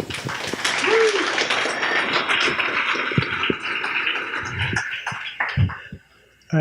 All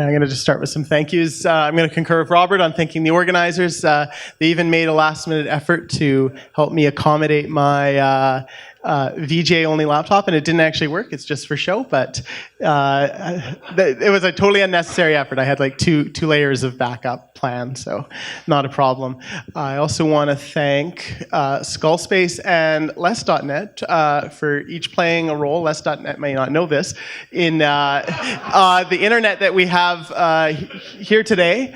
right, I'm going to just start with some thank yous. I'm going to concur with Robert on thanking the organizers. They even made a last-minute effort to help me accommodate my VJ-only laptop, and it didn't actually work. It's just for show, but it was a totally unnecessary effort. I had like two layers of backup plan, so not a problem. I also want to thank Skullspace and less.net for each playing a role. Less.net may not know this in the internet that we have here today.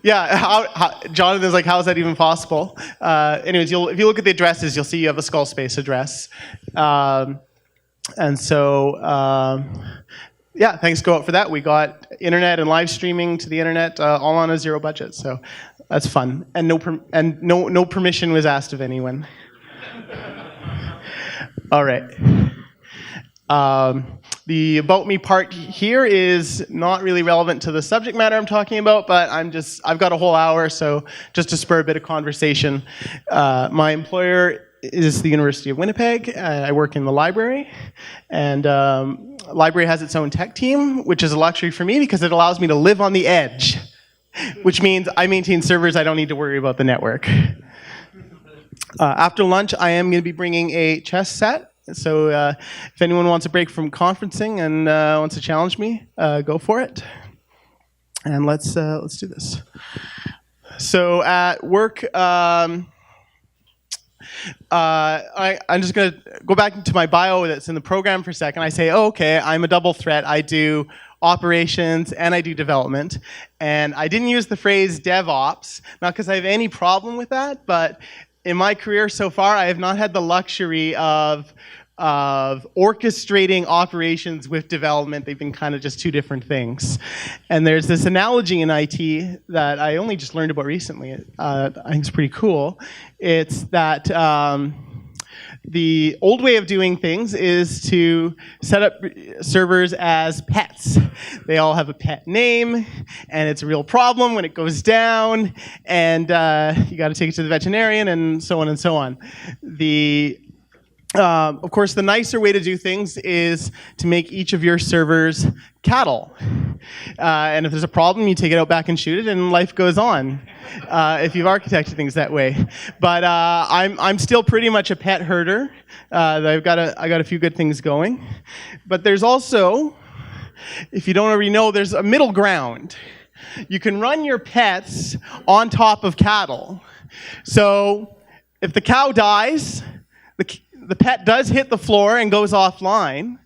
Jonathan's like, how is that even possible? Anyways, if you look at the addresses, you'll see you have a Skullspace address. And so, thanks go out for that. We got internet and live streaming to the internet all on a zero budget, so that's fun. And no permission was asked of anyone. All right. The about me part here is not really relevant to the subject matter I'm talking about, but I've got a whole hour, so just to spur a bit of conversation. My employer is the University of Winnipeg. I work in the library, and library has its own tech team, which is a luxury for me because it allows me to live on the edge, which means I maintain servers. I don't need to worry about the network. After lunch, I am going to be bringing a chess set. So if anyone wants a break from conferencing and wants to challenge me, go for it. And let's do this. So at work, I'm just going to go back into my bio that's in the program for a second. I say, okay, I'm a double threat. I do operations and I do development. And I didn't use the phrase DevOps, not because I have any problem with that, but in my career so far, I have not had the luxury of orchestrating operations with development. They've been kind of just two different things. And there's this analogy in IT that I only just learned about recently. I think it's pretty cool. It's that the old way of doing things is to set up servers as pets. They all have a pet name, and it's a real problem when it goes down, and you got to take it to the veterinarian, and so on and so on. Of course, the nicer way to do things is to make each of your servers cattle. And if there's a problem, you take it out back and shoot it, and life goes on. If you've architected things that way. But I'm still pretty much a pet herder. I got a few good things going. But there's also, if you don't already know, there's a middle ground. You can run your pets on top of cattle. So if the cow dies, the pet does hit the floor and goes offline,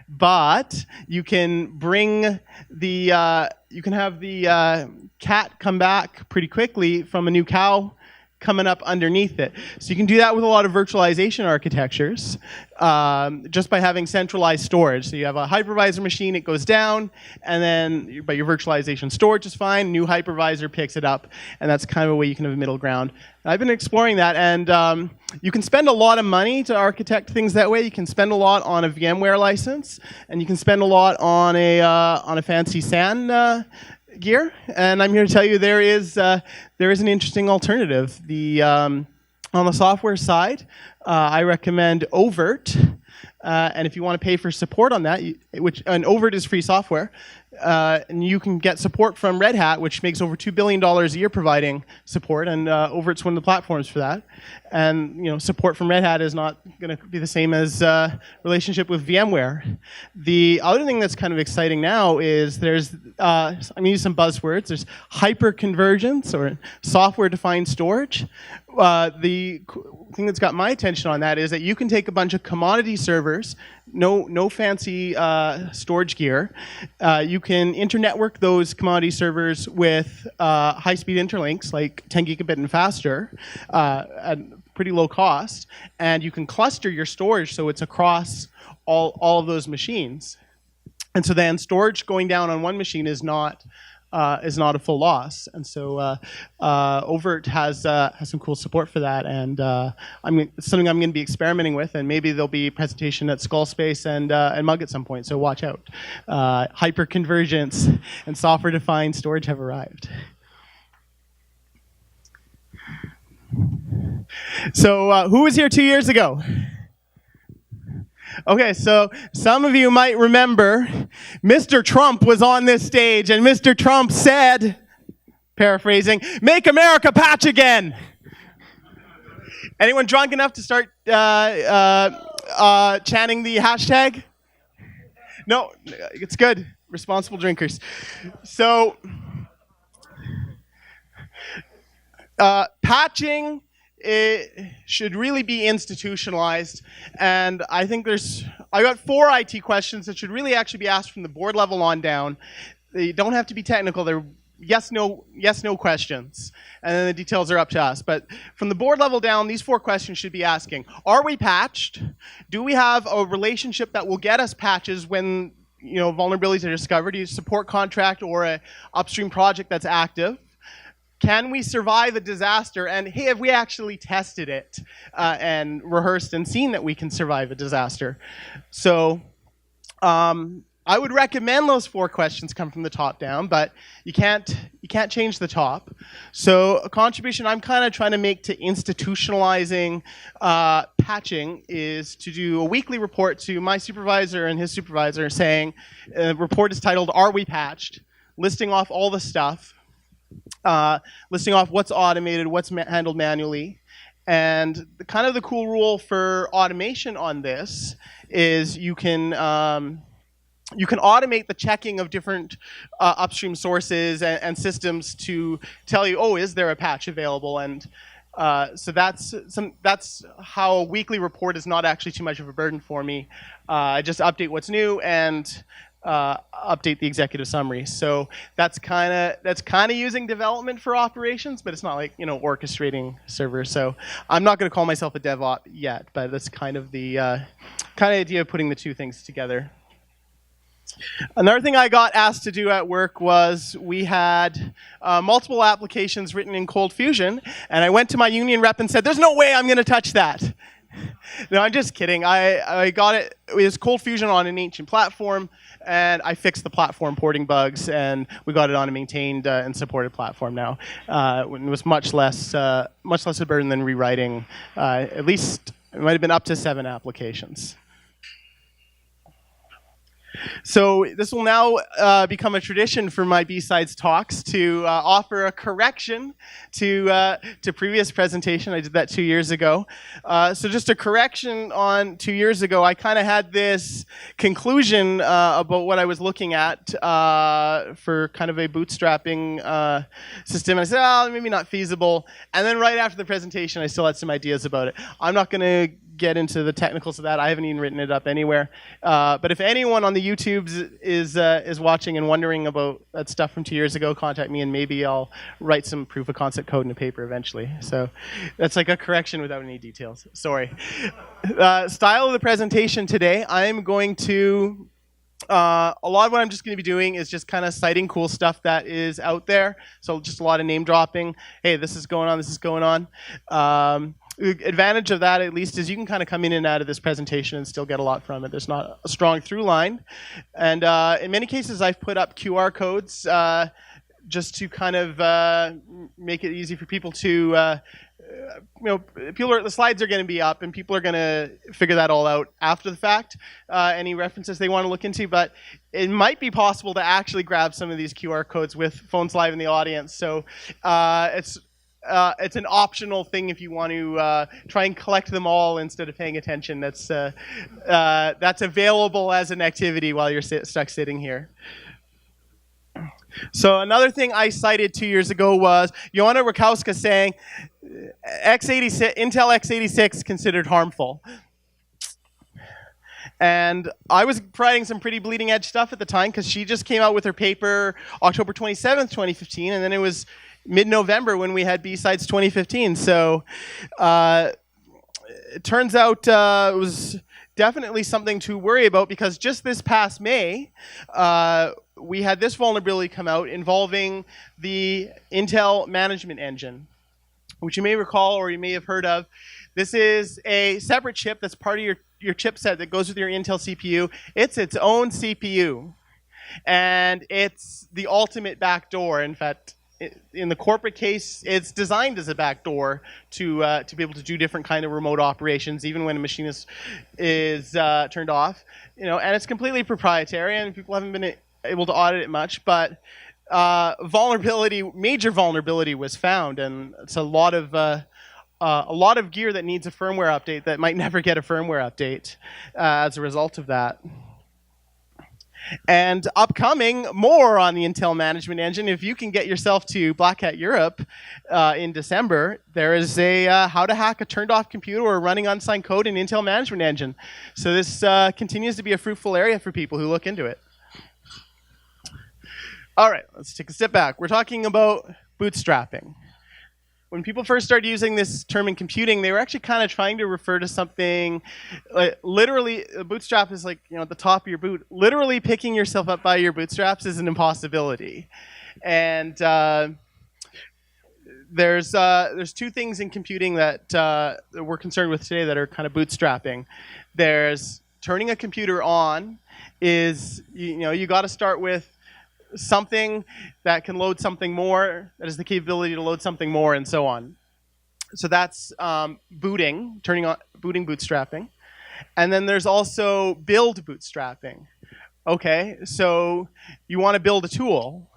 but you can bring you can have the cat come back pretty quickly from a new cow coming up underneath it. So you can do that with a lot of virtualization architectures just by having centralized storage. So you have a hypervisor machine, it goes down, and then but your virtualization storage is fine, new hypervisor picks it up, and that's kind of a way you can have a middle ground. And I've been exploring that, and you can spend a lot of money to architect things that way. You can spend a lot on a VMware license, and you can spend a lot on a fancy SAN gear, and I'm here to tell you there is an interesting alternative. On the software side, I recommend Overt, and if you want to pay for support on that, and Overt is free software, and you can get support from Red Hat, which makes over $2 billion a year providing support, and Overt's one of the platforms for that. And support from Red Hat is not going to be the same as relationship with VMware. The other thing that's kind of exciting now is there's, I'm going to use some buzzwords, there's hyper-convergence or software-defined storage. The thing that's got my attention on that is that you can take a bunch of commodity servers, no fancy storage gear. You can internetwork those commodity servers with high-speed interlinks, like 10 gigabit and faster, at pretty low cost, and you can cluster your storage so it's across all of those machines. And so then storage going down on one machine is not a full loss, and so Overt has some cool support for that, and it's something I'm going to be experimenting with, and maybe there'll be a presentation at Skullspace and Mug at some point. So watch out. Hyperconvergence and software-defined storage have arrived. So who was here 2 years ago? Okay, so some of you might remember Mr. Trump was on this stage, and Mr. Trump said, paraphrasing, "Make America patch again." Anyone drunk enough to start chanting the hashtag? No, it's good. Responsible drinkers. So, patching, it should really be institutionalized, and I think I got 4 IT questions that should really actually be asked from the board level on down. They don't have to be technical. They're yes, no questions, and then the details are up to us. But from the board level down, these 4 questions should be asking: are we patched? Do we have a relationship that will get us patches when vulnerabilities are discovered? Do you support contract or a upstream project that's active? Can we survive a disaster? And hey, have we actually tested it and rehearsed and seen that we can survive a disaster? So I would recommend those 4 questions come from the top down, but you can't change the top. So a contribution I'm kind of trying to make to institutionalizing patching is to do a weekly report to my supervisor and his supervisor saying, the report is titled, "Are we patched?" listing off all the stuff. Listing off what's automated, what's handled manually. And kind of the cool rule for automation on this is you can automate the checking of different upstream sources and systems to tell you, oh, is there a patch available? And so that's how a weekly report is not actually too much of a burden for me. I just update what's new and update the executive summary. So that's kind of using development for operations, but it's not like orchestrating servers. So I'm not going to call myself a DevOps yet, but that's kind of the idea of putting the 2 things together. Another thing I got asked to do at work was we had multiple applications written in Cold Fusion, and I went to my union rep and said, "There's no way I'm going to touch that." No, I'm just kidding. I got it. It was Cold Fusion on an ancient platform, and I fixed the platform porting bugs, and we got it on a maintained and supported platform now. It was much less a burden than rewriting. At least it might have been up to 7 applications. So this will now become a tradition for my BSides talks to offer a correction to previous presentation. I did that 2 years ago. So just a correction on 2 years ago, I kind of had this conclusion about what I was looking at for kind of a bootstrapping system. And I said, oh, maybe not feasible. And then right after the presentation, I still had some ideas about it. I'm not going to get into the technicals of that. I haven't even written it up anywhere. But if anyone on the YouTubes is watching and wondering about that stuff from 2 years ago, contact me and maybe I'll write some proof of concept code in a paper eventually. So that's like a correction without any details. Sorry. Style of the presentation today, I'm going to a lot of what I'm just going to be doing is just kind of citing cool stuff that is out there. So just a lot of name dropping. Hey, this is going on, this is going on. The advantage of that, at least, is you can kind of come in and out of this presentation and still get a lot from it. There's not a strong through line. And in many cases, I've put up QR codes just to kind of make it easy for people to, the slides are going to be up and people are going to figure that all out after the fact, any references they want to look into. But it might be possible to actually grab some of these QR codes with phones live in the audience. So it's an optional thing if you want to try and collect them all instead of paying attention. That's available as an activity while you're stuck sitting here. So another thing I cited 2 years ago was Joanna Rutkowska saying Intel x86 considered harmful. And I was providing some pretty bleeding edge stuff at the time because she just came out with her paper October 27th, 2015, and then it was mid-November when we had BSides 2015. So it turns out it was definitely something to worry about because just this past May, we had this vulnerability come out involving the Intel management engine, which you may recall or you may have heard of. This is a separate chip that's part of your chipset that goes with your Intel CPU. It's its own CPU. And it's the ultimate backdoor. In fact, in the corporate case, it's designed as a backdoor to be able to do different kind of remote operations, even when a machine is turned off. And it's completely proprietary, and people haven't been able to audit it much. But major vulnerability was found, and it's a lot of gear that needs a firmware update that might never get a firmware update as a result of that. And upcoming, more on the Intel Management Engine. If you can get yourself to Black Hat Europe in December, there is a how to hack a turned-off computer or running unsigned code in Intel Management Engine. So this continues to be a fruitful area for people who look into it. All right, let's take a step back. We're talking about bootstrapping. When people first started using this term in computing, they were actually kind of trying to refer to something, literally, bootstrap is like, at the top of your boot. Literally picking yourself up by your bootstraps is an impossibility. And there's two things in computing that we're concerned with today that are kind of bootstrapping. There's turning a computer on is, you got to start with something that can load something more, that has the capability to load something more, and so on. So that's booting bootstrapping. And then there's also build bootstrapping. Okay, so you want to build a tool.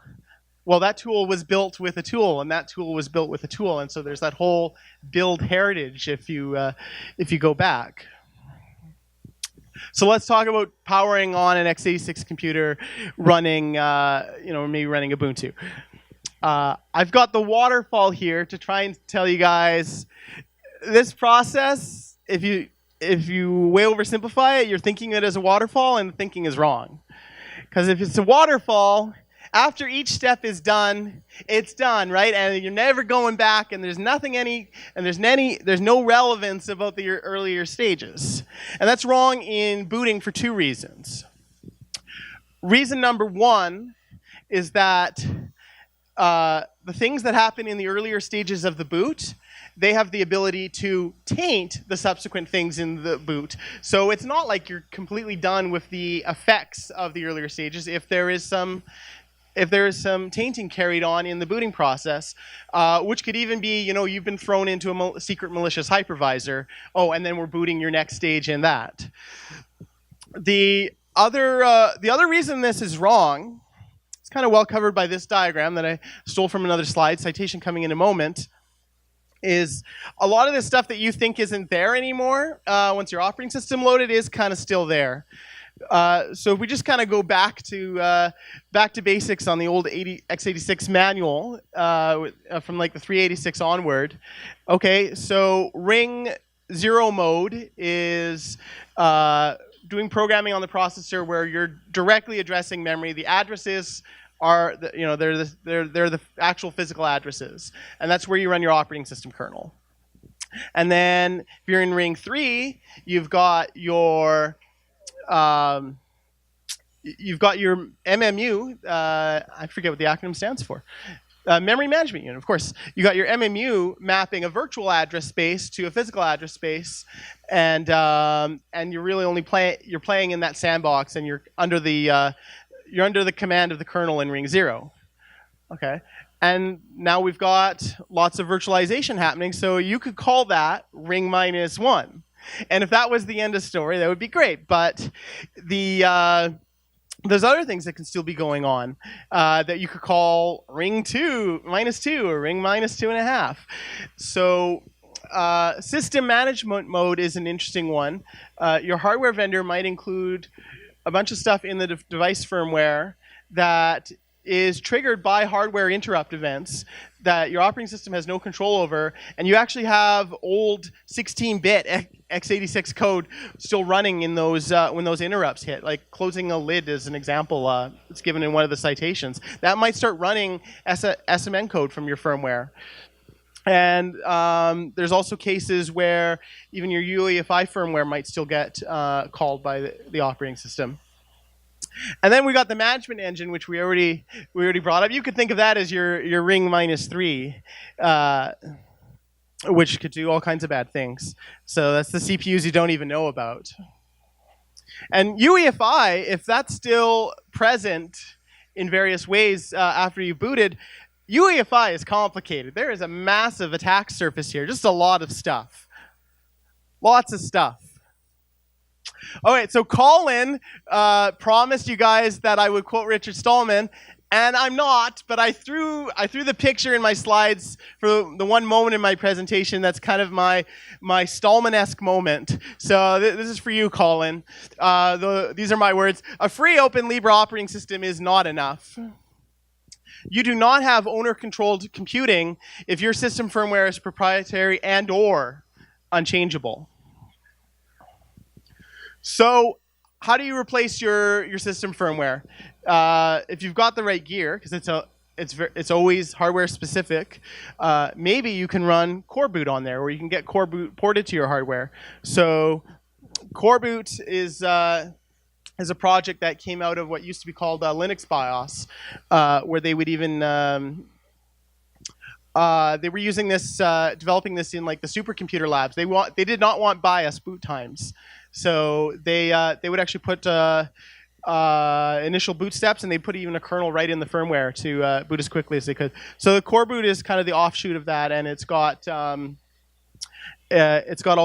Well, that tool was built with a tool, and that tool was built with a tool, and so there's that whole build heritage if you go back. So let's talk about powering on an x86 computer running, maybe running Ubuntu. I've got the waterfall here to try and tell you guys this process. If you way oversimplify it, you're thinking it as a waterfall, and the thinking is wrong. Because if it's a waterfall, after each step is done, it's done, right? And you're never going back, and there's no relevance about the earlier stages. And that's wrong in booting for two reasons. Reason number one is that the things that happen in the earlier stages of the boot, they have the ability to taint the subsequent things in the boot. So it's not like you're completely done with the effects of the earlier stages if there is some tainting carried on in the booting process, which could even be, you've been thrown into a secret malicious hypervisor. Oh, and then we're booting your next stage in that. The other reason this is wrong, it's kind of well covered by this diagram that I stole from another slide, citation coming in a moment, is a lot of this stuff that you think isn't there anymore, once your operating system loaded, is kind of still there. So if we just kind of go back to basics on the old x86 manual from like the 386 onward. Okay, so ring 0 mode is doing programming on the processor where you're directly addressing memory. The addresses are they're the actual physical addresses, and that's where you run your operating system kernel. And then if you're in ring 3, you've got your MMU, I forget what the acronym stands for, Memory Management Unit, of course. You got your MMU mapping a virtual address space to a physical address space, and you're really only playing in that sandbox, and you're under the command of the kernel in ring 0. Okay, and now we've got lots of virtualization happening, so you could call that ring -1. And if that was the end of story, that would be great. But there's other things that can still be going on that you could call ring -2 or ring -2.5. So system management mode is an interesting one. Your hardware vendor might include a bunch of stuff in the device firmware that is triggered by hardware interrupt events that your operating system has no control over, and you actually have old 16-bit x86 code still running in those when those interrupts hit, like closing a lid is an example. It's given in one of the citations. That might start running SMN code from your firmware. And there's also cases where even your UEFI firmware might still get called by the operating system. And then we got the management engine, which we already brought up. You could think of that as your ring -3, which could do all kinds of bad things. So that's the CPUs you don't even know about. And UEFI, if that's still present in various ways after you booted, UEFI is complicated. There is a massive attack surface here, just a lot of stuff. Lots of stuff. All right, so Colin promised you guys that I would quote Richard Stallman, and I'm not, but I threw the picture in my slides for the one moment in my presentation that's kind of my Stallman-esque moment. So this is for you, Colin. These are my words. A free open Libre operating system is not enough. You do not have owner-controlled computing if your system firmware is proprietary and/or unchangeable. So how do you replace your system firmware? If you've got the right gear, because it's always hardware specific, maybe you can run Coreboot on there, or you can get Coreboot ported to your hardware. So Coreboot is a project that came out of what used to be called Linux BIOS, where they would even they were using this, developing this in like the supercomputer labs. They did not want BIOS boot times, so they would actually put initial boot steps, and they put even a kernel right in the firmware to boot as quickly as they could. So the Coreboot is kind of the offshoot of that, and it's got all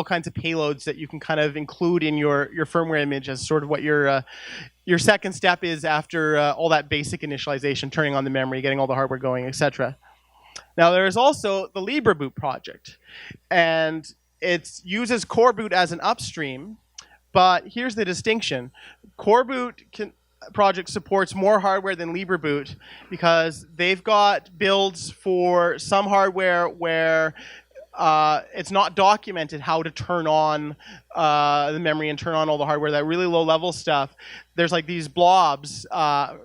kinds of payloads that you can kind of include in your firmware image as sort of what your second step is after all that basic initialization, turning on the memory, getting all the hardware going, etc. Now there is also the Libreboot project, and it uses Coreboot as an upstream, but here's the distinction. Coreboot project supports more hardware than Libreboot because they've got builds for some hardware where it's not documented how to turn on the memory and turn on all the hardware, that really low-level stuff. There's like these blobs that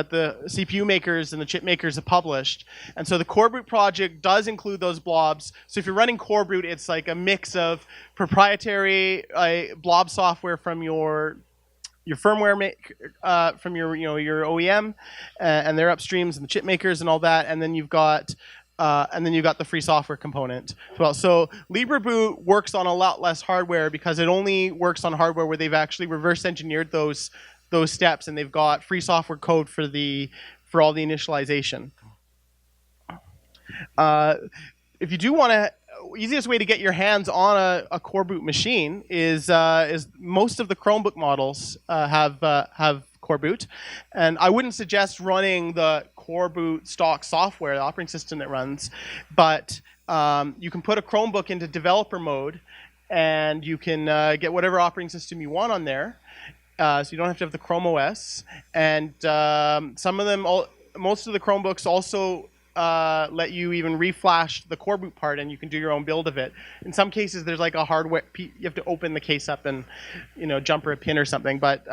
the CPU makers and the chip makers have published. And so the Coreboot project does include those blobs. So if you're running Coreboot, it's like a mix of proprietary blob software from your firmware from your OEM and their upstreams and the chip makers and all that, and then you've got the free software component as well. So Libreboot works on a lot less hardware because it only works on hardware where they've actually reverse engineered those steps, and they've got free software code for all the initialization. If you do want to, easiest way to get your hands on a Coreboot machine is most of the Chromebook models have Coreboot, and I wouldn't suggest running the Coreboot stock software, the operating system that runs, but you can put a Chromebook into developer mode, and you can get whatever operating system you want on there. So you don't have to have the Chrome OS, and some of them, most of the Chromebooks also let you even reflash the Coreboot part, and you can do your own build of it. In some cases, there's like a hardware, you have to open the case up and jumper a pin or something. But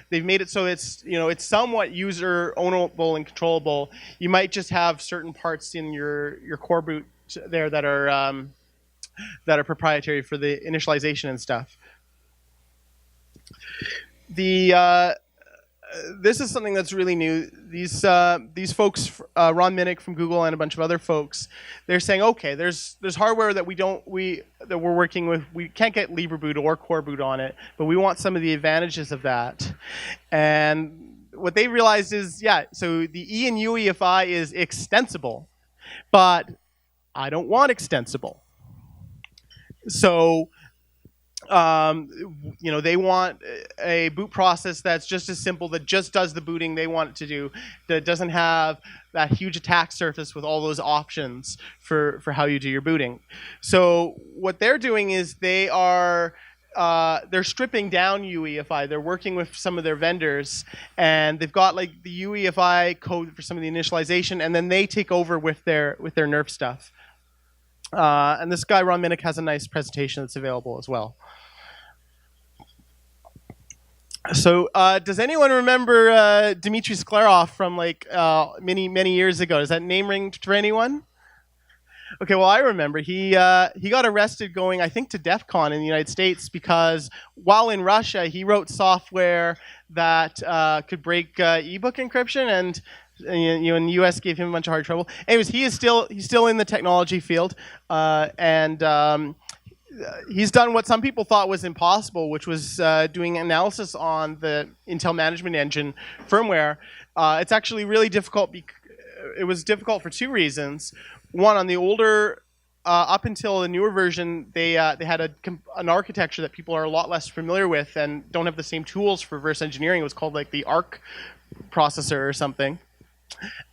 they've made it so it's it's somewhat user ownable and controllable. You might just have certain parts in your Coreboot there that are proprietary for the initialization and stuff. This is something that's really new. These folks, Ron Minnich from Google and a bunch of other folks, they're saying, okay, there's hardware that we're working with. We can't get Libreboot or Coreboot on it, but we want some of the advantages of that. And what they realized is, so the E in UEFI is extensible, but I don't want extensible. So they want a boot process that's just as simple, that just does the booting they want it to do, that doesn't have that huge attack surface with all those options for how you do your booting. So what they're doing is they're stripping down UEFI. They're working with some of their vendors, and they've got like the UEFI code for some of the initialization, and then they take over with their NERF stuff. And this guy, Ron Minnich, has a nice presentation that's available as well. So does anyone remember Dmitry Sklyarov from like many years ago? Does that name ring for anyone? Okay, well, I remember. He got arrested going, I think, to DEF CON in the United States because while in Russia, he wrote software that could break ebook encryption, and the U.S. gave him a bunch of hard trouble. Anyways, he's still in the technology field, and he's done what some people thought was impossible, which was doing analysis on the Intel Management Engine firmware It's actually really difficult. It was difficult for two reasons. One, on the older, up until the newer version, they had an architecture that people are a lot less familiar with and don't have the same tools for reverse engineering. It was called like the ARC processor or something.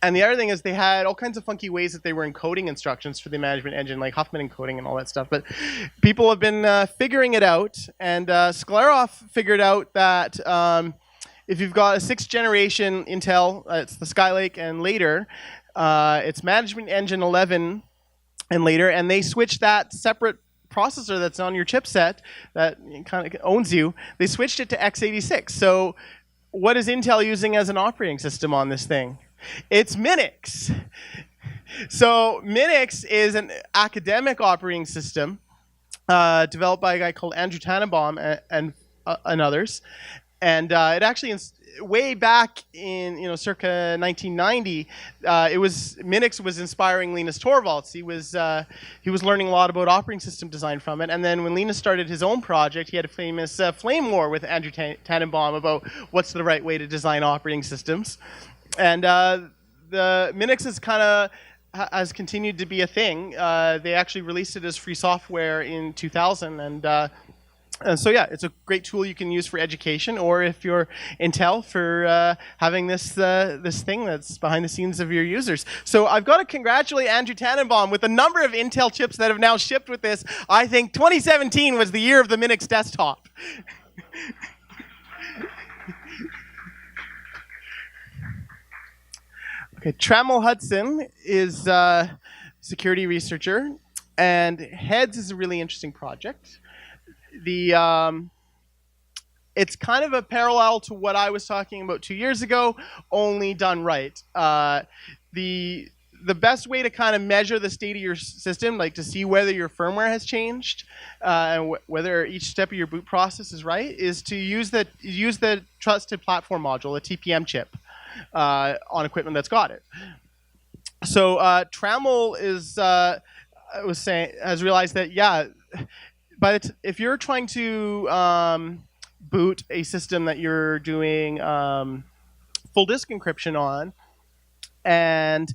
And the other thing is they had all kinds of funky ways that they were encoding instructions for the management engine, like Huffman encoding and all that stuff. But people have been figuring it out, and Sklyarov figured out that if you've got a 6th generation Intel, it's the Skylake and later, it's management engine 11 and later, and they switched that separate processor that's on your chipset that kind of owns you, they switched it to x86. So what is Intel using as an operating system on this thing? It's Minix. So Minix is an academic operating system developed by a guy called Andrew Tannenbaum and others. And it actually, way back in circa 1990, Minix was inspiring Linus Torvalds. He was learning a lot about operating system design from it. And then when Linus started his own project, he had a famous flame war with Andrew Tannenbaum about what's the right way to design operating systems. And the Minix has continued to be a thing. They actually released it as free software in 2000, and so yeah, it's a great tool you can use for education, or if you're Intel, for having this thing that's behind the scenes of your users. So I've got to congratulate Andrew Tannenbaum with the number of Intel chips that have now shipped with this. I think 2017 was the year of the Minix desktop. Okay, Trammell Hudson is a security researcher, and HEADS is a really interesting project. It's kind of a parallel to what I was talking about 2 years ago, only done right. The best way to kind of measure the state of your system, like to see whether your firmware has changed and whether each step of your boot process is right, is to use the Trusted Platform Module, the TPM chip, on equipment that's got it. So Trammell has realized that, yeah, if you're trying to boot a system that you're doing full disk encryption on, and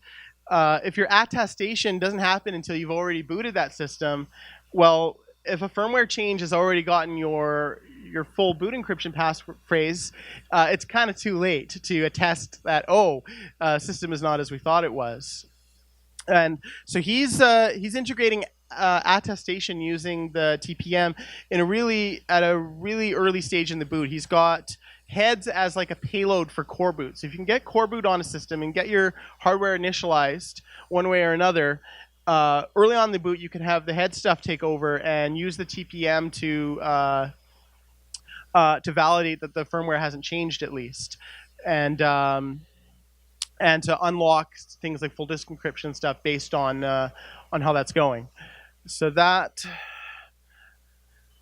if your attestation doesn't happen until you've already booted that system, well, if a firmware change has already gotten your full boot encryption passphrase, it's kind of too late to attest that, system is not as we thought it was. And so he's integrating attestation using the TPM at a really early stage in the boot. He's got heads as like a payload for core boot. So if you can get core boot on a system and get your hardware initialized one way or another, early on in the boot you can have the head stuff take over and use the TPM to validate that the firmware hasn't changed at least, and to unlock things like full disk encryption stuff based on how that's going. So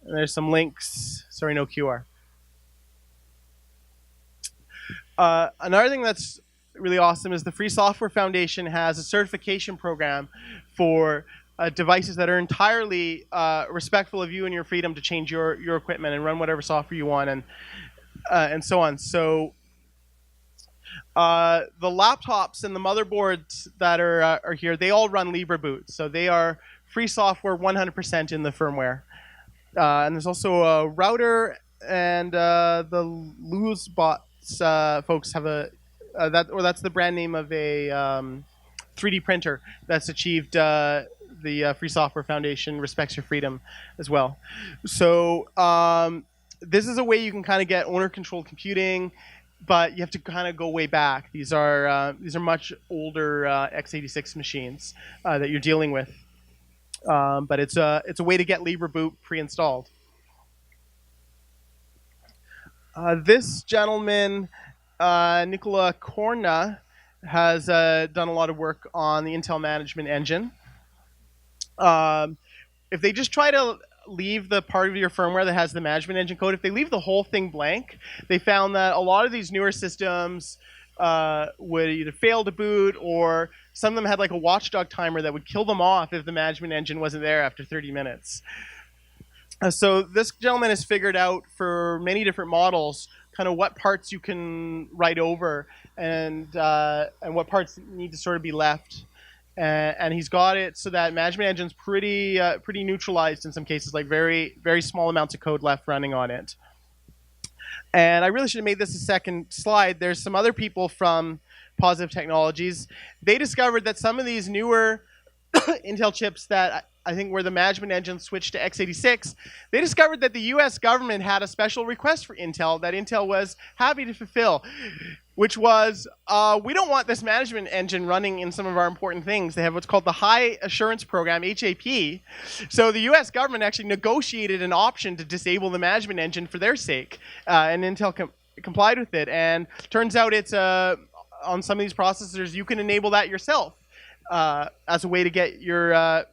there's some links. Sorry, no QR. Another thing that's really awesome is the Free Software Foundation has a certification program for devices that are entirely respectful of you and your freedom to change your equipment and run whatever software you want, and so on. So the laptops and the motherboards that are here, they all run Libreboot. So they are free software 100% in the firmware. And there's also a router, and the Luzbots folks have that's the brand name of a 3D printer that's achieved the Free Software Foundation respects your freedom as well. So this is a way you can kind of get owner-controlled computing, but you have to kind of go way back. These are much older x86 machines that you're dealing with, but it's a way to get Libreboot pre-installed. This gentleman, Nicola Corna, has done a lot of work on the Intel management engine. If they just try to leave the part of your firmware that has the management engine code, if they leave the whole thing blank, they found that a lot of these newer systems would either fail to boot, or some of them had like a watchdog timer that would kill them off if the management engine wasn't there after 30 minutes. So this gentleman has figured out for many different models kind of what parts you can write over and what parts need to sort of be left. And he's got it so that management engine's pretty neutralized in some cases, like very, very small amounts of code left running on it. And I really should have made this a second slide. There's some other people from Positive Technologies. They discovered that some of these newer Intel chips that I think where the management engine switched to x86, they discovered that the US government had a special request for Intel that Intel was happy to fulfill, which was, we don't want this management engine running in some of our important things. They have what's called the High Assurance Program, HAP. So the US government actually negotiated an option to disable the management engine for their sake, and Intel complied with it. And turns out it's, on some of these processors, you can enable that yourself as a way to get your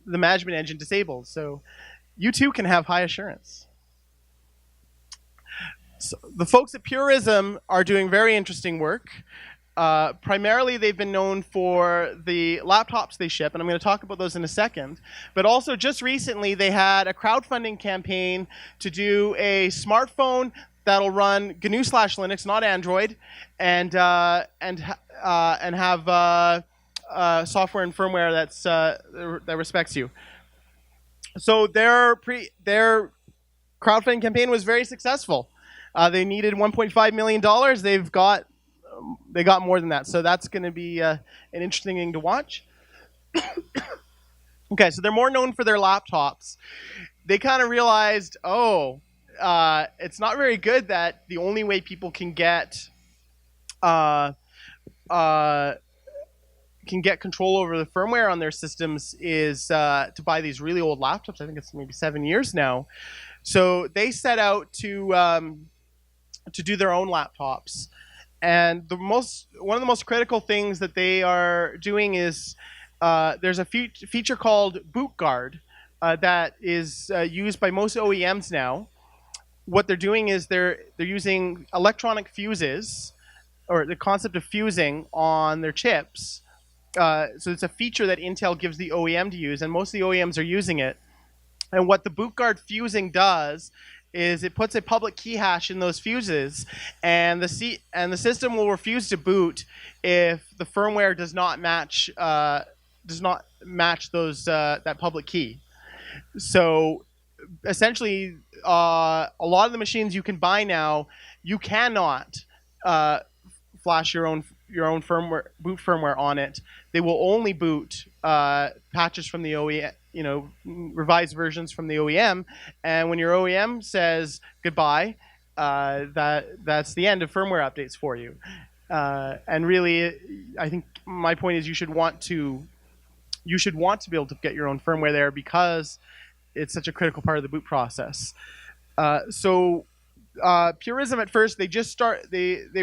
the management engine disabled. So you too can have high assurance. So the folks at Purism are doing very interesting work. Primarily, they've been known for the laptops they ship, and I'm going to talk about those in a second. But also, just recently, they had a crowdfunding campaign to do a smartphone that'll run GNU/Linux, not Android, and have software and firmware that's that respects you. So their crowdfunding campaign was very successful. They needed $1.5 million. They got more than that. So that's going to be an interesting thing to watch. Okay, so they're more known for their laptops. They kind of realized, it's not very good that the only way people can get control over the firmware on their systems is to buy these really old laptops. I think it's maybe 7 years now. So they set out to do their own laptops. And one of the most critical things that they are doing is there's a feature called Boot Guard that is used by most OEMs now. What they're doing is they're using electronic fuses, or the concept of fusing on their chips. So it's a feature that Intel gives the OEM to use, and most of the OEMs are using it. And what the boot guard fusing does is it puts a public key hash in those fuses, and the system will refuse to boot if the firmware does not match those that public key. So essentially, a lot of the machines you can buy now, you cannot flash your own firmware, boot firmware on it. They will only boot patches from the OEM, revised versions from the OEM. And when your OEM says goodbye, that's the end of firmware updates for you. And really, I think my point is you should want to be able to get your own firmware there because it's such a critical part of the boot process. Purism at first, they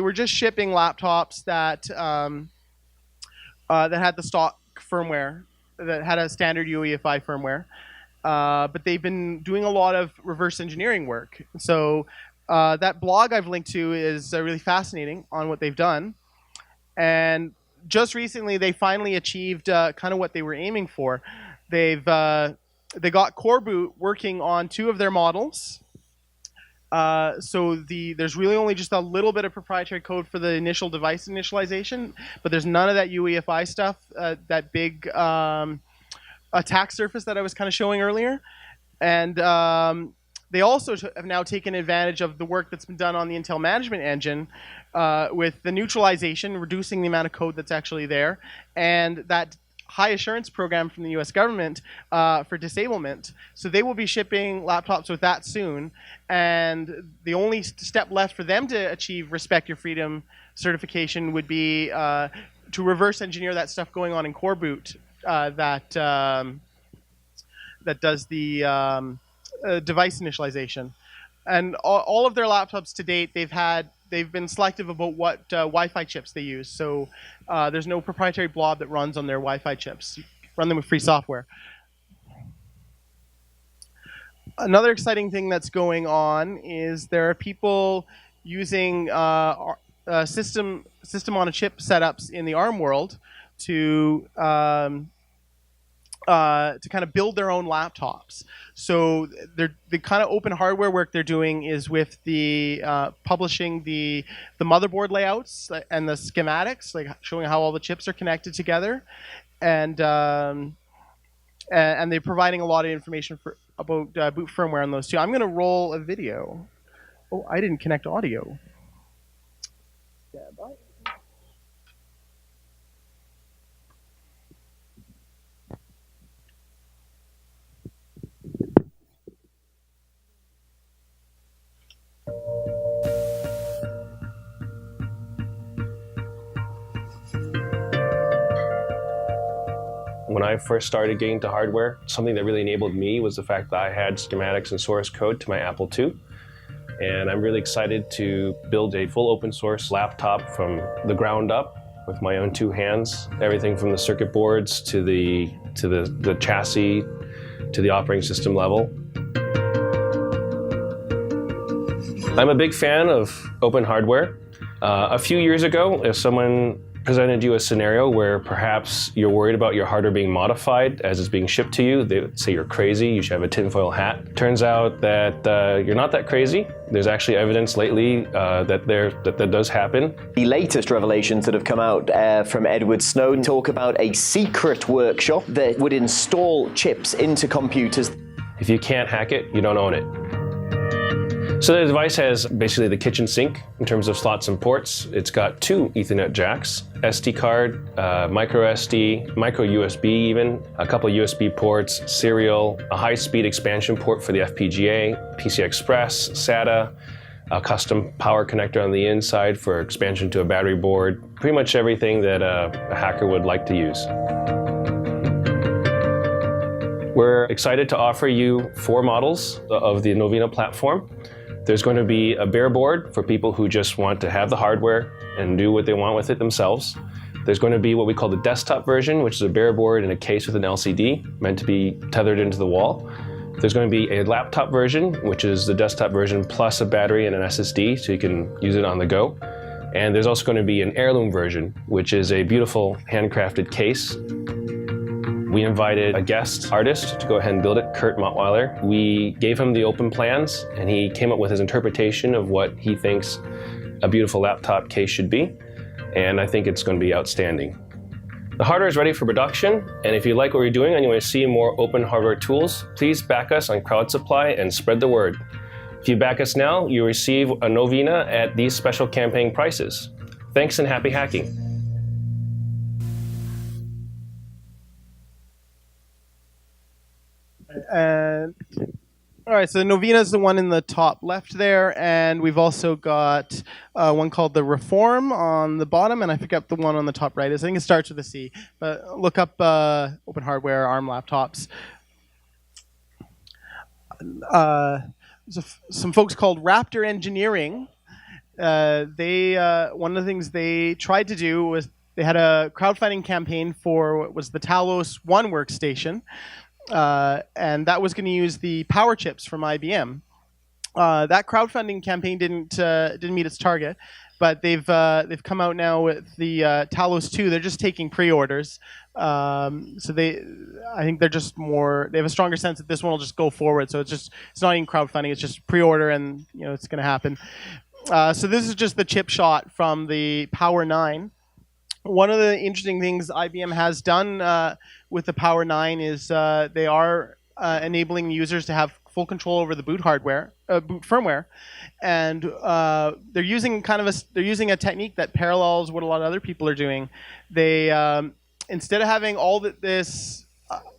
were just shipping laptops that that had the stock firmware, that had a standard UEFI firmware, but they've been doing a lot of reverse engineering work. So that blog I've linked to is really fascinating on what they've done, and just recently they finally achieved kind of what they were aiming for. They got Coreboot working on 2 of their models. There's really only just a little bit of proprietary code for the initial device initialization, but there's none of that UEFI stuff, that big attack surface that I was kind of showing earlier. And they also have now taken advantage of the work that's been done on the Intel management engine with the neutralization, reducing the amount of code that's actually there, and that high assurance program from the US government for disablement. So they will be shipping laptops with that soon. And the only step left for them to achieve Respect Your Freedom certification would be to reverse engineer that stuff going on in Coreboot that does the device initialization. And all of their laptops to date, they've been selective about what Wi-Fi chips they use. So there's no proprietary blob that runs on their Wi-Fi chips. You run them with free software. Another exciting thing that's going on is there are people using system on a chip setups in the ARM world to to kind of build their own laptops. So the kind of open hardware work they're doing is with the publishing the motherboard layouts and the schematics, like showing how all the chips are connected together, and they're providing a lot of information about boot firmware on those too. I'm going to roll a video. Oh, I didn't connect audio. When I first started getting into hardware, something that really enabled me was the fact that I had schematics and source code to my Apple II. And I'm really excited to build a full open source laptop from the ground up with my own two hands. Everything from the circuit boards to the chassis to the operating system level. I'm a big fan of open hardware. A few years ago, if someone presented you a scenario where perhaps you're worried about your hardware being modified as it's being shipped to you, they would say you're crazy, you should have a tinfoil hat. Turns out that you're not that crazy. There's actually evidence lately that does happen. The latest revelations that have come out from Edward Snowden talk about a secret workshop that would install chips into computers. If you can't hack it, you don't own it. So the device has basically the kitchen sink in terms of slots and ports. It's got two Ethernet jacks, SD card, micro SD, micro USB even, a couple USB ports, serial, a high-speed expansion port for the FPGA, PCI Express, SATA, a custom power connector on the inside for expansion to a battery board, pretty much everything that a hacker would like to use. We're excited to offer you 4 models of the Novena platform. There's going to be a bare board for people who just want to have the hardware and do what they want with it themselves. There's going to be what we call the desktop version, which is a bare board in a case with an LCD, meant to be tethered into the wall. There's going to be a laptop version, which is the desktop version plus a battery and an SSD, so you can use it on the go. And there's also going to be an heirloom version, which is a beautiful handcrafted case. We invited a guest artist to go ahead and build it, Kurt Mottweiler. We gave him the open plans, and he came up with his interpretation of what he thinks a beautiful laptop case should be, and I think it's going to be outstanding. The hardware is ready for production, and if you like what we're doing and you want to see more open hardware tools, please back us on Crowd Supply and spread the word. If you back us now, you receive a Novena at these special campaign prices. Thanks and happy hacking. And all right, so the Novena is the one in the top left there, and we've also got one called the Reform on the bottom, and I forget the one on the top right is. I think it starts with a C, but look up open hardware ARM laptops. Some folks called Raptor Engineering. One of the things they tried to do was they had a crowdfunding campaign for what was the Talos One workstation. And that was going to use the power chips from IBM. That crowdfunding campaign didn't meet its target, but they've come out now with the Talos 2. They're just taking pre-orders, so I think they're just more. They have a stronger sense that this one will just go forward. So it's not even crowdfunding. It's just pre-order, and it's going to happen. So this is just the chip shot from the Power 9. One of the interesting things IBM has done with the Power 9 is they are enabling users to have full control over the boot hardware, boot firmware, and they're using a technique that parallels what a lot of other people are doing. They instead of having all this,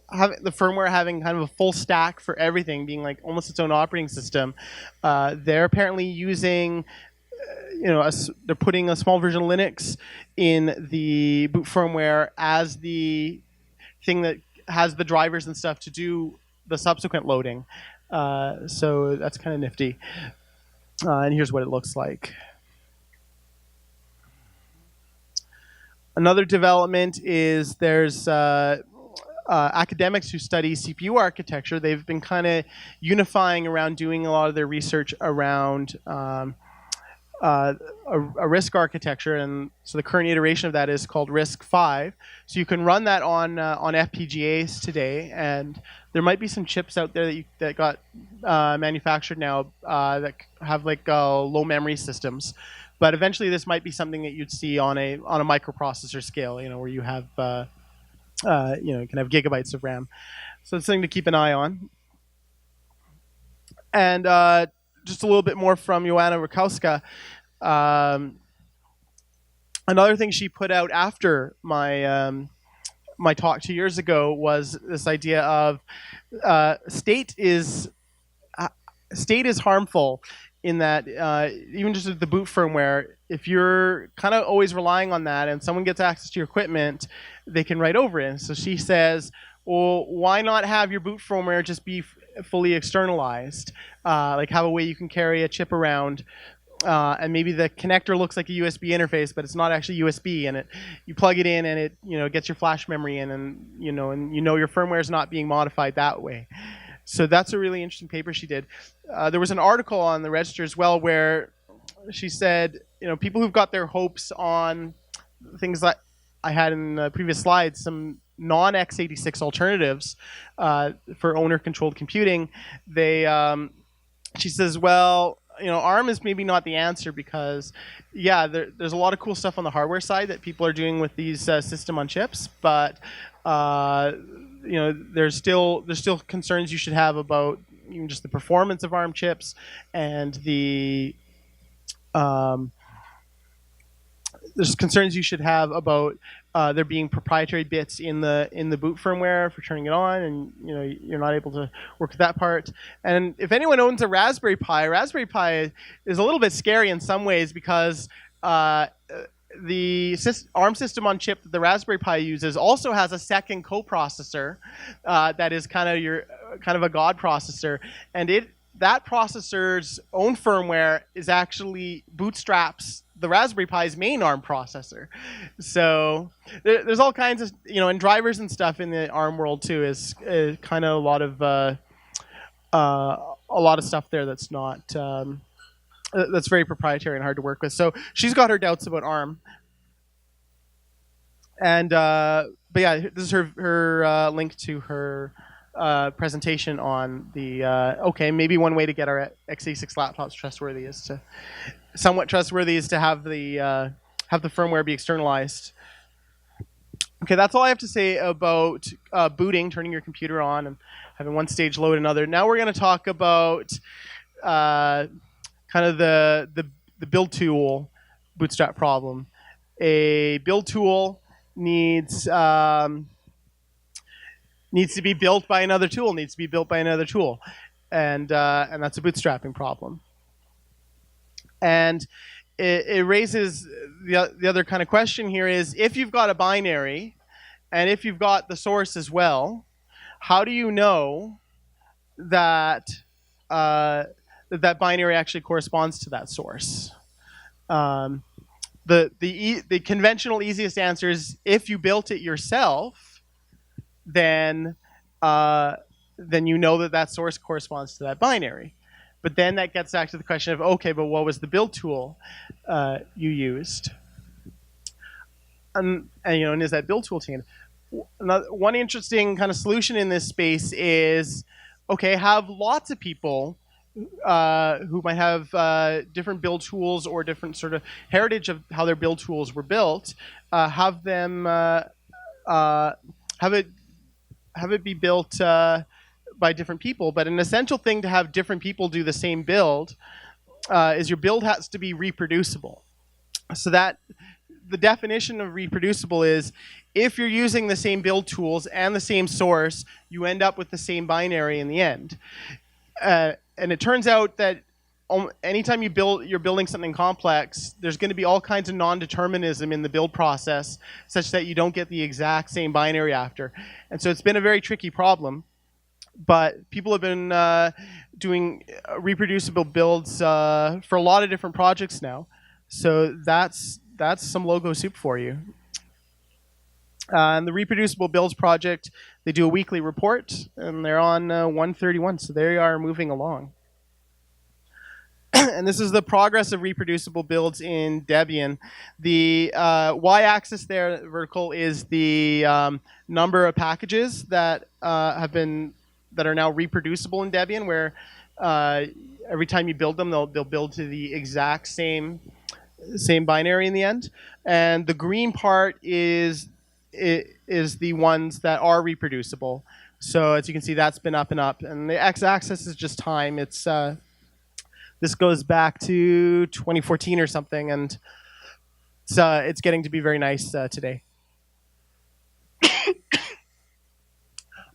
having the firmware having kind of a full stack for everything, being like almost its own operating system, they're apparently using. They're putting a small version of Linux in the boot firmware as the thing that has the drivers and stuff to do the subsequent loading. So that's kind of nifty. And here's what it looks like. Another development is there's academics who study CPU architecture. They've been kind of unifying around doing a lot of their research around a RISC architecture, and so the current iteration of that is called RISC-V. So you can run that on FPGAs today, and there might be some chips out there that got manufactured now that have like low memory systems. But eventually, this might be something that you'd see on a microprocessor scale, where you have you can have gigabytes of RAM. So it's something to keep an eye on. And just a little bit more from Joanna Rutkowska. Another thing she put out after my my talk 2 years ago was this idea of state is harmful in that even just with the boot firmware, if you're kind of always relying on that and someone gets access to your equipment, they can write over it. And so she says, well, why not have your boot firmware just be fully externalized? Like have a way you can carry a chip around, and maybe the connector looks like a USB interface, but it's not actually USB, and you plug it in and it gets your flash memory in, and your firmware is not being modified that way. So that's a really interesting paper she did. There was an article on the Register as well where she said, people who've got their hopes on things that I had in the previous slides, some non-x86 alternatives for owner-controlled computing. She says, well, ARM is maybe not the answer because, yeah, there's a lot of cool stuff on the hardware side that people are doing with these system on chips, but there's still concerns you should have about even just the performance of ARM chips, and there's concerns you should have about there being proprietary bits in the boot firmware for turning it on, and you're not able to work with that part. And if anyone owns a Raspberry Pi is a little bit scary in some ways because the ARM system on chip that the Raspberry Pi uses also has a second coprocessor that is kind of a god processor, and that processor's own firmware is actually bootstraps the Raspberry Pi's main ARM processor. So there's all kinds of and drivers and stuff in the ARM world too is kind of a lot of stuff there that's not that's very proprietary and hard to work with. So she's got her doubts about ARM. And but yeah, this is her link to her presentation on the maybe one way to get our x86 laptops somewhat trustworthy is to have the firmware be externalized. Okay, that's all I have to say about booting, turning your computer on and having one stage load another. Now we're going to talk about kind of the build tool bootstrap problem. A build tool needs to be built by another tool, and that's a bootstrapping problem. And it raises the other kind of question here is, if you've got a binary and if you've got the source as well, how do you know that that binary actually corresponds to that source? The conventional easiest answer is if you built it yourself, then you know that source corresponds to that binary. But then that gets back to the question of, okay, but what was the build tool you used? And is that build tool taken? One interesting kind of solution in this space is, okay, have lots of people who might have different build tools or different sort of heritage of how their build tools were built, have it be built by different people. But an essential thing to have different people do the same build is your build has to be reproducible. So that the definition of reproducible is if you're using the same build tools and the same source, you end up with the same binary in the end. And it turns out that anytime you're building something complex, there's going to be all kinds of non-determinism in the build process such that you don't get the exact same binary after. And so it's been a very tricky problem. But people have been doing reproducible builds for a lot of different projects now. So that's some logo soup for you. And the Reproducible Builds project, they do a weekly report, and they're on 131, so they are moving along. and this is the progress of reproducible builds in Debian. The y-axis there, vertical, is the number of packages that that are now reproducible in Debian, where every time you build them, they'll build to the exact same binary in the end. And the green part is the ones that are reproducible. So as you can see, that's been up and up. And the x-axis is just time. It's this goes back to 2014 or something, and it's getting to be very nice today.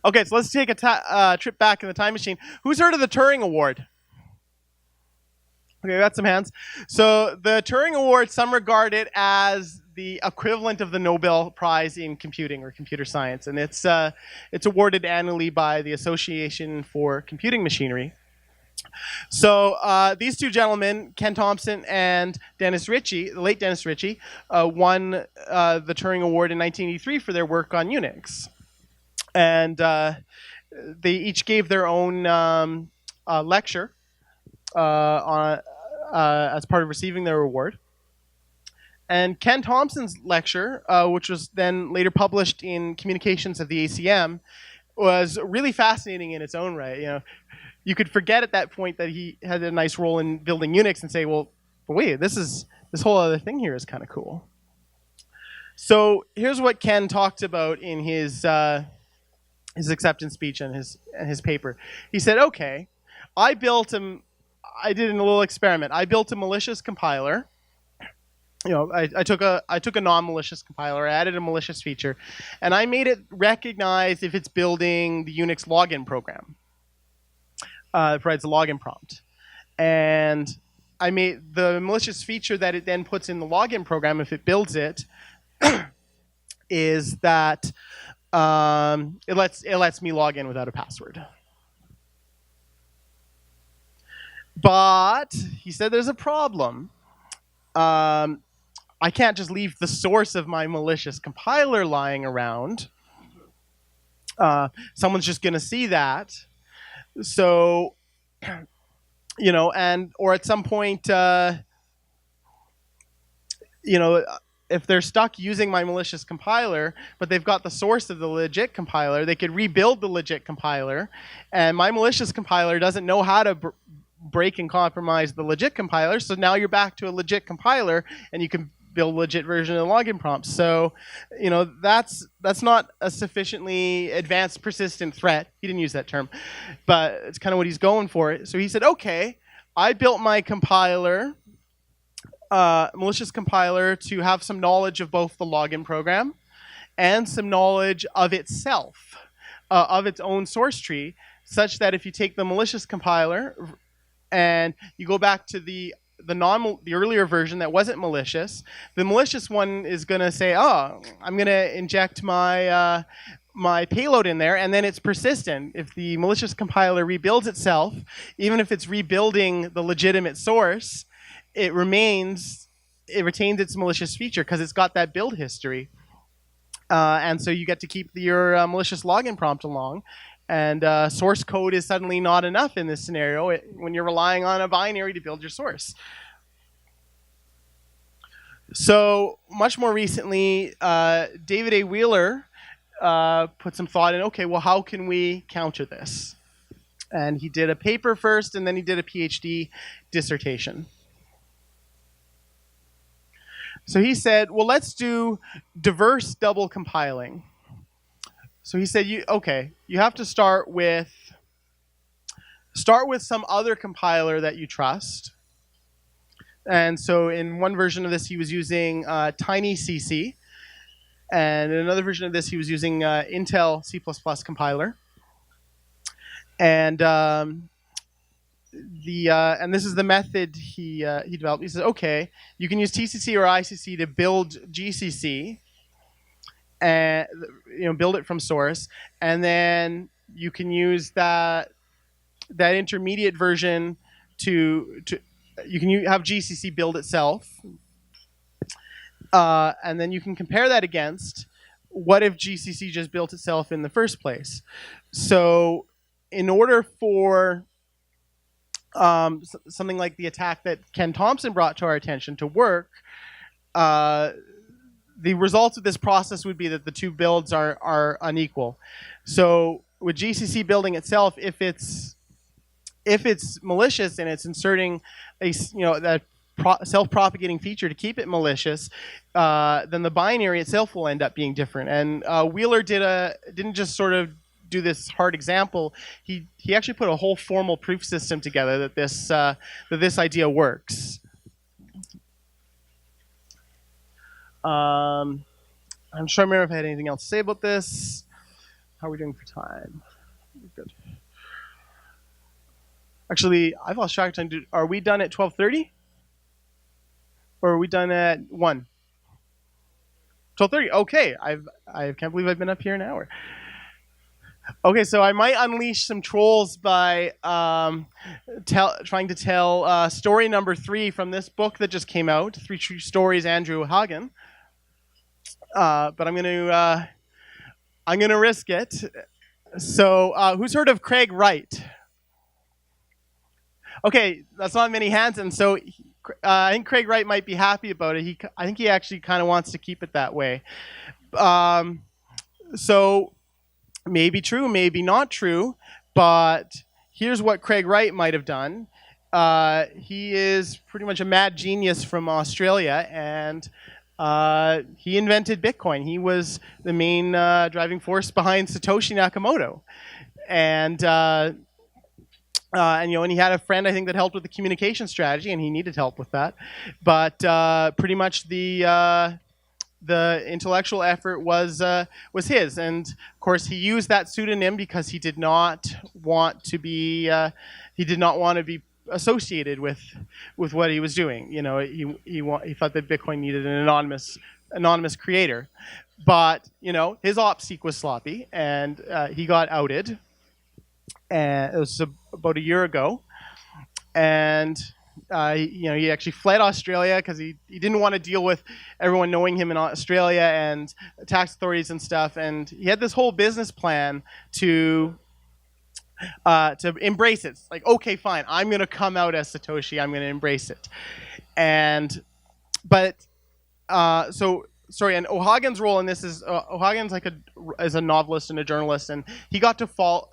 Okay, so let's take a trip back in the time machine. Who's heard of the Turing Award? Okay, we got some hands. So the Turing Award, some regard it as the equivalent of the Nobel Prize in computing or computer science, and it's awarded annually by the Association for Computing Machinery. So these two gentlemen, Ken Thompson and Ritchie, the late Dennis Ritchie, won the Turing Award in 1983 for their work on Unix. And they each gave their own lecture as part of receiving their award. And Ken Thompson's lecture, which was then later published in Communications of the ACM, was really fascinating in its own right. You know, you could forget at that point that he had a nice role in building Unix and say, well, wait, this whole other thing here is kind of cool. So here's what Ken talked about in his acceptance speech and his paper. He said, okay, I did a little experiment. I built a malicious compiler. You know, I took a non-malicious compiler, I added a malicious feature, and I made it recognize if it's building the Unix login program. It provides a login prompt. And I made the malicious feature that it then puts in the login program, if it builds it, is that it lets me log in without a password. But he said there's a problem. I can't just leave the source of my malicious compiler lying around. Someone's just going to see that. So, you know, or at some point, you know, if they're stuck using my malicious compiler, but they've got the source of the legit compiler, they could rebuild the legit compiler, and my malicious compiler doesn't know how to break and compromise the legit compiler, so now you're back to a legit compiler, and you can build a legit version of the login prompt. So, you know, that's not a sufficiently advanced persistent threat. He didn't use that term, but it's kind of what he's going for. So he said, okay, I built my compiler, malicious compiler, to have some knowledge of both the login program and some knowledge of itself, of its own source tree, such that if you take the malicious compiler and you go back to the earlier version that wasn't malicious, the malicious one is going to say, oh, I'm going to inject my my payload in there, and then it's persistent. If the malicious compiler rebuilds itself, even if it's rebuilding the legitimate source, it retains its malicious feature because it's got that build history. And so you get to keep your malicious login prompt along. And source code is suddenly not enough in this scenario when you're relying on a binary to build your source. So much more recently, David A. Wheeler put some thought in, okay, well, how can we counter this? And he did a paper first, and then he did a PhD dissertation. So he said, well, let's do diverse double compiling. So he said, you have to start with some other compiler that you trust. And so in one version of this, he was using TinyCC. And in another version of this, he was using Intel C++ compiler. And and this is the method he developed. He says, okay, you can use TCC or ICC to build GCC, and build it from source, and then you can use that intermediate version to you can have GCC build itself, and then you can compare that against what if GCC just built itself in the first place. So in order for something like the attack that Ken Thompson brought to our attention to work, the results of this process would be that the two builds are unequal. So with GCC building itself, if it's malicious and it's inserting that self-propagating feature to keep it malicious, then the binary itself will end up being different. And Wheeler didn't just sort of do this hard example. He actually put a whole formal proof system together that this idea works. I'm trying to remember if I had anything else to say about this. How are we doing for time? Good. Actually, I've lost track of time. Are we done at 12:30? Or are we done at 1? 12:30. Okay. I can't believe I've been up here an hour. Okay, so I might unleash some trolls by trying to tell story number 3 from this book that just came out, 3 True Stories, Andrew Hagen. But I'm gonna risk it. So, who's heard of Craig Wright? Okay, that's not many hands, and so I think Craig Wright might be happy about it. I think he actually kind of wants to keep it that way. So maybe true, maybe not true, but here's what Craig Wright might have done. He is pretty much a mad genius from Australia, and he invented Bitcoin. He was the main driving force behind Satoshi Nakamoto, and he had a friend, I think, that helped with the communication strategy, and he needed help with that. But pretty much the intellectual effort was his, and of course he used that pseudonym because he did not want to be associated with what he was doing. He thought that Bitcoin needed an anonymous creator, but his OPSEQ was sloppy, and he got outed. And it was about a year ago, and he actually fled Australia because he didn't want to deal with everyone knowing him in Australia and tax authorities and stuff. And he had this whole business plan to embrace it. It's like, okay, fine, I'm going to come out as Satoshi. I'm going to embrace it. And O'Hagan's role in this is O'Hagan's is a novelist and a journalist, and he got to follow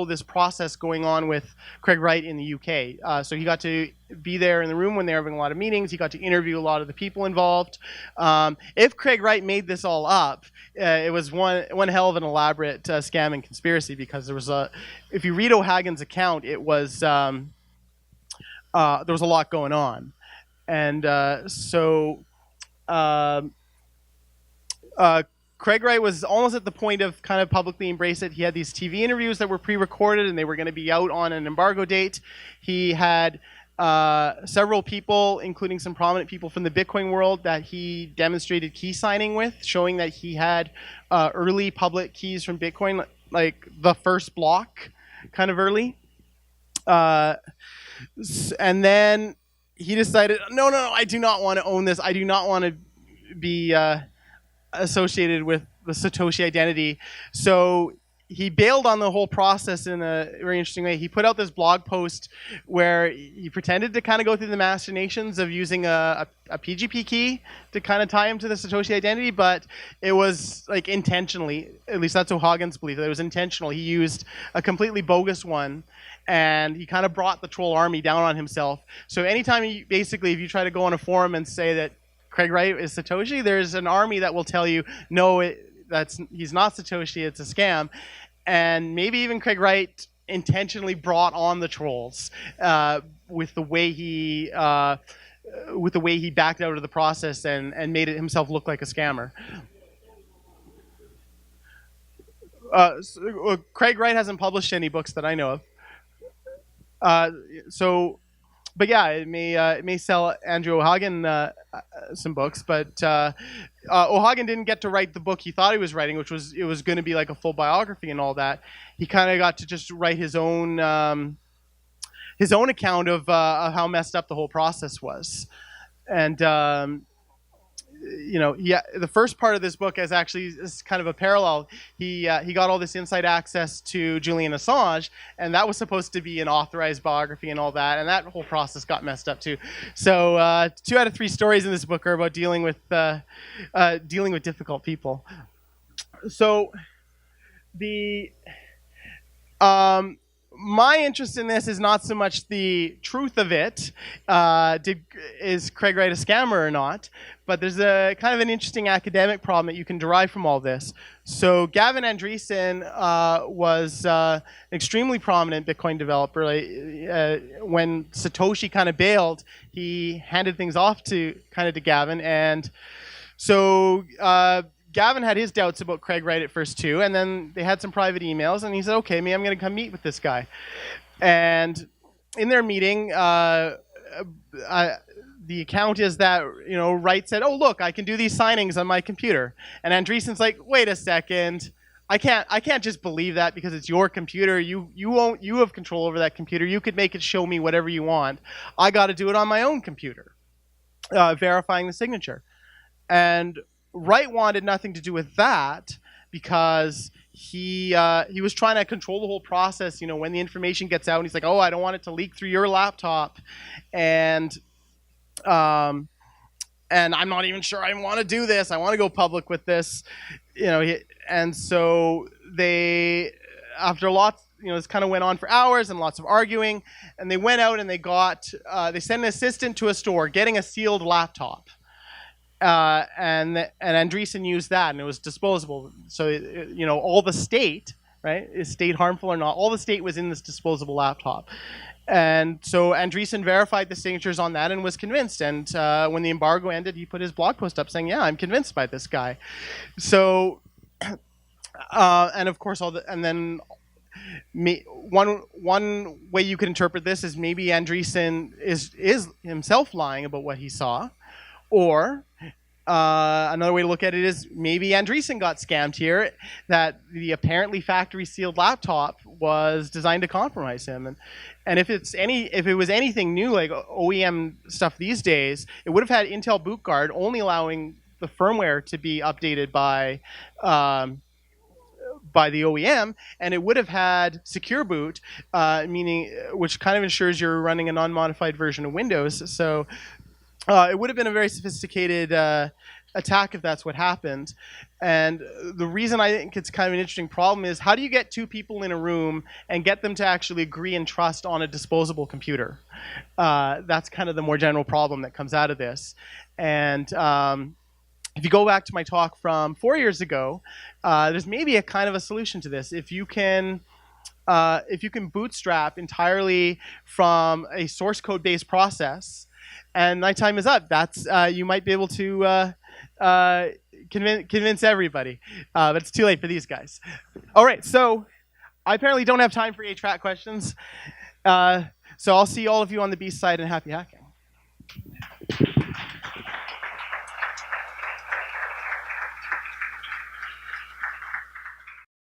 this process going on with Craig Wright in the UK. So he got to be there in the room when they were having a lot of meetings. He got to interview a lot of the people involved. If Craig Wright made this all up, it was one hell of an elaborate scam and conspiracy, because there was if you read O'Hagan's account, it was there was a lot going on, and Craig Wright was almost at the point of kind of publicly embrace it. He had these TV interviews that were pre-recorded, and they were going to be out on an embargo date. He had several people, including some prominent people from the Bitcoin world, that he demonstrated key signing with, showing that he had early public keys from Bitcoin, like the first block, kind of early. And then he decided, no, I do not want to own this. I do not want to be associated with the Satoshi identity. So he bailed on the whole process in a very interesting way. He put out this blog post where he pretended to kind of go through the machinations of using a PGP key to kind of tie him to the Satoshi identity, but it was like intentionally, at least that's O'Hagan's belief, that it was intentional. He used a completely bogus one, and he kind of brought the troll army down on himself. So anytime if you try to go on a forum and say that Craig Wright is Satoshi, there's an army that will tell you, no, he's not Satoshi, it's a scam. And maybe even Craig Wright intentionally brought on the trolls with the way he backed out of the process and made it himself look like a scammer. Craig Wright hasn't published any books that I know of. But yeah, it may sell Andrew O'Hagan some books, but O'Hagan didn't get to write the book he thought he was writing, which was going to be like a full biography and all that. He kind of got to just write his own account of how messed up the whole process was, and the first part of this book is kind of a parallel. He got all this inside access to Julian Assange, and that was supposed to be an authorized biography and all that, and that whole process got messed up too. So 2 out of 3 stories in this book are about dealing with difficult people. So my interest in this is not so much the truth of it, is Craig Wright a scammer or not, but there's a kind of an interesting academic problem that you can derive from all this. So Gavin Andresen was an extremely prominent Bitcoin developer. When Satoshi kind of bailed, he handed things off to Gavin, and so Gavin had his doubts about Craig Wright at first too, and then they had some private emails, and he said, okay, maybe I'm going to come meet with this guy. And in their meeting, the account is that Wright said, oh look, I can do these signings on my computer. And Andresen's like, wait a second, I can't just believe that because it's your computer. You have control over that computer. You could make it show me whatever you want. I got to do it on my own computer, verifying the signature. And Wright wanted nothing to do with that because he was trying to control the whole process. When the information gets out, and he's like, "Oh, I don't want it to leak through your laptop," and I'm not even sure I want to do this. I want to go public with this, And so they, after lots, this kind of went on for hours and lots of arguing, and they went out and they sent an assistant to a store getting a sealed laptop. And Andresen used that, and it was disposable. So all the state, right? Is state harmful or not? All the state was in this disposable laptop, and so Andresen verified the signatures on that and was convinced. And when the embargo ended, he put his blog post up saying, "Yeah, I'm convinced by this guy." So, and of course, one way you could interpret this is maybe Andresen is himself lying about what he saw. Or another way to look at it is maybe Andresen got scammed here, that the apparently factory sealed laptop was designed to compromise him. And if it was anything new, like OEM stuff these days, it would have had Intel boot guard only allowing the firmware to be updated by the OEM, and it would have had secure boot, which kind of ensures you're running an unmodified version of Windows. So it would have been a very sophisticated attack if that's what happened. And the reason I think it's kind of an interesting problem is, how do you get 2 people in a room and get them to actually agree and trust on a disposable computer? That's kind of the more general problem that comes out of this. And if you go back to my talk from 4 years ago, there's maybe a kind of a solution to this. If you can bootstrap entirely from a source code based process, and my time is up, that's you might be able to convince everybody, but it's too late for these guys. All right, so I apparently don't have time for HVAC questions, so I'll see all of you on the B side, and happy hacking.